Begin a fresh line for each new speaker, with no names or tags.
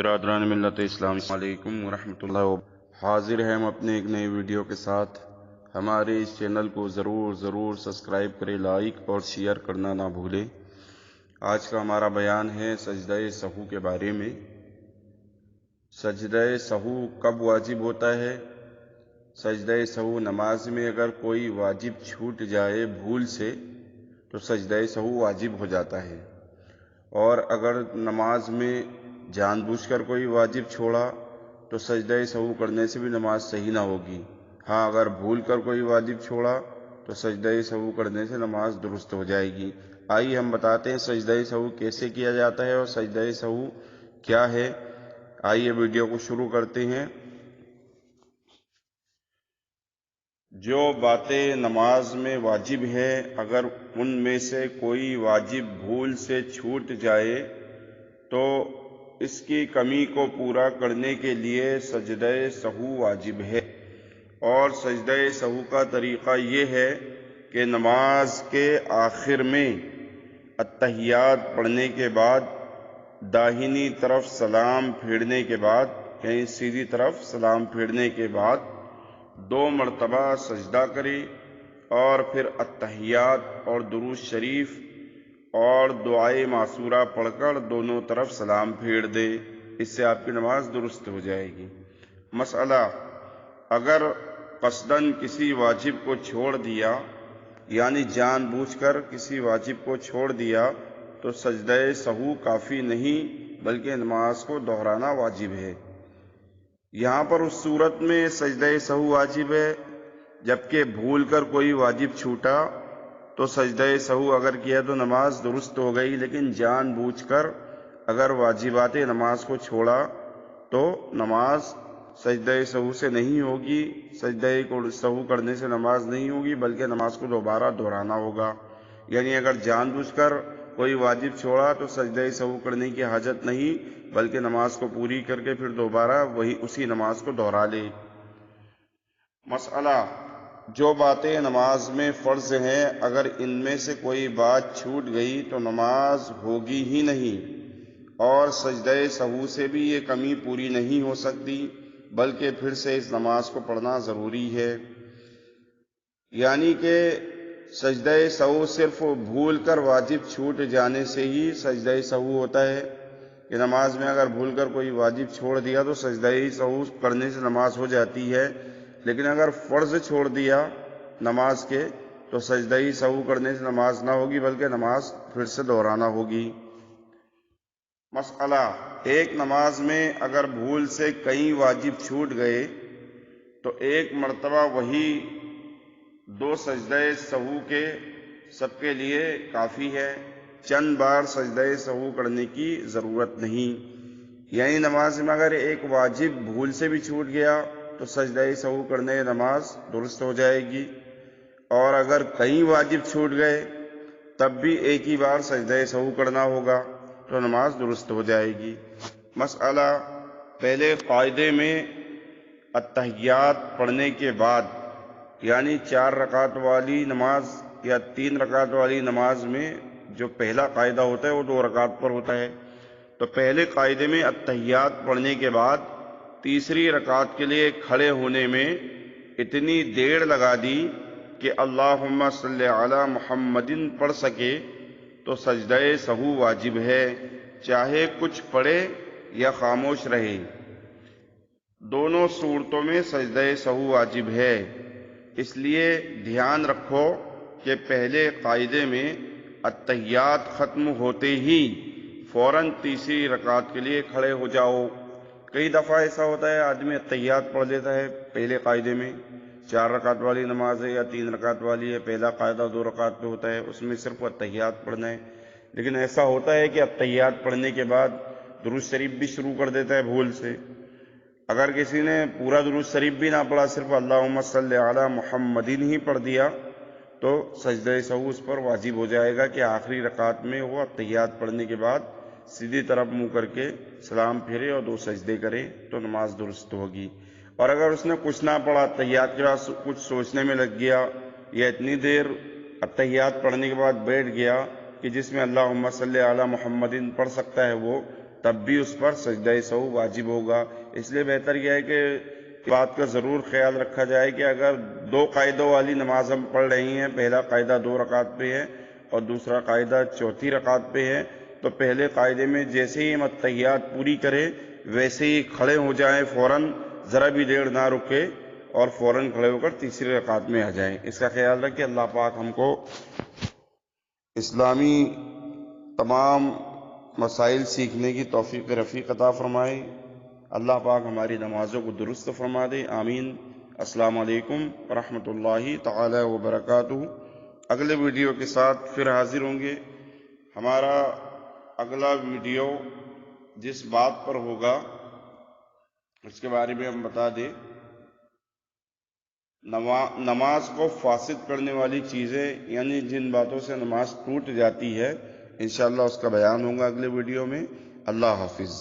برادران ملت اسلام، السلام علیکم ورحمۃ اللہ وبرکاتہ۔ حاضر ہیں ہم اپنے ایک نئی ویڈیو کے ساتھ۔ ہمارے اس چینل کو ضرور سبسکرائب کریں، لائک اور شیئر کرنا نہ بھولیں۔ آج کا ہمارا بیان ہے سجدہ سہو کے بارے میں۔ سجدہ سہو کب واجب ہوتا ہے؟ سجدہ سہو نماز میں اگر کوئی واجب چھوٹ جائے بھول سے تو سجدہ سہو واجب ہو جاتا ہے، اور اگر نماز میں جان بوجھ کر کوئی واجب چھوڑا تو سجدہ سہو کرنے سے بھی نماز صحیح نہ ہوگی۔ ہاں، اگر بھول کر کوئی واجب چھوڑا تو سجدہ سہو کرنے سے نماز درست ہو جائے گی۔ آئیے ہم بتاتے ہیں سجدہ سہو کیسے کیا جاتا ہے اور سجدہ سہو کیا ہے۔ آئیے ویڈیو کو شروع کرتے ہیں۔ جو باتیں نماز میں واجب ہے، اگر ان میں سے کوئی واجب بھول سے چھوٹ جائے تو اس کی کمی کو پورا کرنے کے لیے سجدہ سہو واجب ہے۔ اور سجدہ سہو کا طریقہ یہ ہے کہ نماز کے آخر میں اتحیات پڑھنے کے بعد داہنی طرف سلام پھیرنے کے بعد، یعنی سیدھی طرف سلام پھیرنے کے بعد 2 مرتبہ سجدہ کرے، اور پھر اتحیات اور درود شریف اور دعائے معصورہ پڑھ کر دونوں طرف سلام پھیر دے۔ اس سے آپ کی نماز درست ہو جائے گی۔ مسئلہ: اگر قصداً کسی واجب کو چھوڑ دیا، یعنی جان بوجھ کر کسی واجب کو چھوڑ دیا تو سجدہ سہو کافی نہیں بلکہ نماز کو دہرانا واجب ہے۔ یہاں پر اس صورت میں سجدہ سہو واجب ہے جبکہ بھول کر کوئی واجب چھوٹا تو سجدہ سہو اگر کیا تو نماز درست ہو گئی، لیکن جان بوجھ کر اگر واجبات نماز کو چھوڑا تو نماز سجدہ سہو سے نہیں ہوگی۔ سجدہ سہو کرنے سے نماز نہیں ہوگی بلکہ نماز کو دوبارہ دہرانا ہوگا۔ یعنی اگر جان بوجھ کر کوئی واجب چھوڑا تو سجدہ سہو کرنے کی حاجت نہیں بلکہ نماز کو پوری کر کے پھر دوبارہ اسی نماز کو دہرا لے۔ مسئلہ: جو باتیں نماز میں فرض ہیں، اگر ان میں سے کوئی بات چھوٹ گئی تو نماز ہوگی ہی نہیں، اور سجدہ سہو سے بھی یہ کمی پوری نہیں ہو سکتی بلکہ پھر سے اس نماز کو پڑھنا ضروری ہے۔ یعنی کہ سجدہ سہو صرف بھول کر واجب چھوٹ جانے سے ہی سجدہ سہو ہوتا ہے، کہ نماز میں اگر بھول کر کوئی واجب چھوڑ دیا تو سجدہ سہو کرنے سے نماز ہو جاتی ہے، لیکن اگر فرض چھوڑ دیا نماز کے تو سجدہ سہو کرنے سے نماز نہ ہوگی بلکہ نماز پھر سے دہرانا ہوگی۔ مسئلہ: ایک نماز میں اگر بھول سے کئی واجب چھوٹ گئے تو ایک مرتبہ وہی 2 سجدہ سہو کے سب کے لیے کافی ہے، چند بار سجدہ سہو کرنے کی ضرورت نہیں۔ یعنی نماز میں اگر ایک واجب بھول سے بھی چھوٹ گیا تو سجدہ سہو کرنے نماز درست ہو جائے گی، اور اگر کئی واجب چھوٹ گئے تب بھی ایک ہی بار سجدہ سہو کرنا ہوگا تو نماز درست ہو جائے گی۔ مسئلہ: پہلے قاعدے میں اتحیات پڑھنے کے بعد، یعنی 4 رکعت والی نماز یا 3 رکعت والی نماز میں جو پہلا قاعدہ ہوتا ہے وہ 2 رکعت پر ہوتا ہے، تو پہلے قاعدے میں اتحیات پڑھنے کے بعد تیسری رکعت کے لیے کھڑے ہونے میں اتنی دیر لگا دی کہ اللہم صلی علی محمد پڑھ سکے تو سجدہ سہو واجب ہے، چاہے کچھ پڑھے یا خاموش رہے، دونوں صورتوں میں سجدہ سہو واجب ہے۔ اس لیے دھیان رکھو کہ پہلے قاعدے میں اتحیات ختم ہوتے ہی فوراً تیسری رکعت کے لیے کھڑے ہو جاؤ۔ کئی دفعہ ایسا ہوتا ہے آدمی اتحیات پڑھ لیتا ہے پہلے قاعدے میں، 4 رکعت والی نماز ہے یا 3 رکعت والی ہے، پہلا قاعدہ 2 رکعت پہ ہوتا ہے، اس میں صرف اتحیات پڑھنا ہے، لیکن ایسا ہوتا ہے کہ اتحیات پڑھنے کے بعد درود شریف بھی شروع کر دیتا ہے بھول سے۔ اگر کسی نے پورا درود شریف بھی نہ پڑھا، صرف اللہم صلی علی محمد ہی پڑھ دیا تو سجدہ سہو اس پر واجب ہو جائے گا کہ آخری رکعت میں وہ اتحیات پڑھنے کے بعد سیدھی طرف منہ کر کے سلام پھیرے اور 2 سجدے کرے تو نماز درست ہوگی۔ اور اگر اس نے کچھ نہ پڑھا، اتحیات کے بعد کچھ سوچنے میں لگ گیا یا اتنی دیر اتحیات پڑھنے کے بعد بیٹھ گیا کہ جس میں اللہم صلی علی محمد پڑھ سکتا ہے وہ، تب بھی اس پر سجدہ سہو واجب ہوگا۔ اس لیے بہتر یہ ہے کہ بات کا ضرور خیال رکھا جائے کہ اگر دو قاعدوں والی نماز ہم پڑھ رہی ہیں، پہلا قاعدہ 2 رکعت پہ ہے اور دوسرا قاعدہ چوتھی رکعت پہ ہے، تو پہلے قاعدے میں جیسے ہی ہم التحیات پوری کریں ویسے ہی کھڑے ہو جائیں، فوراً ذرا بھی دیر نہ رکے اور فوراً کھڑے ہو کر تیسری رکعت میں آ جائیں۔ اس کا خیال رکھیں۔ اللہ پاک ہم کو اسلامی تمام مسائل سیکھنے کی توفیق رفیق عطا فرمائے۔ اللہ پاک ہماری نمازوں کو درست فرما دے، آمین۔ السلام علیکم ورحمۃ اللہ تعالی وبرکاتہ۔ اگلے ویڈیو کے ساتھ پھر حاضر ہوں گے۔ ہمارا اگلا ویڈیو جس بات پر ہوگا اس کے بارے میں ہم بتا دیں، نماز کو فاسد کرنے والی چیزیں، یعنی جن باتوں سے نماز ٹوٹ جاتی ہے، انشاءاللہ اس کا بیان ہوگا اگلے ویڈیو میں۔ اللہ حافظ۔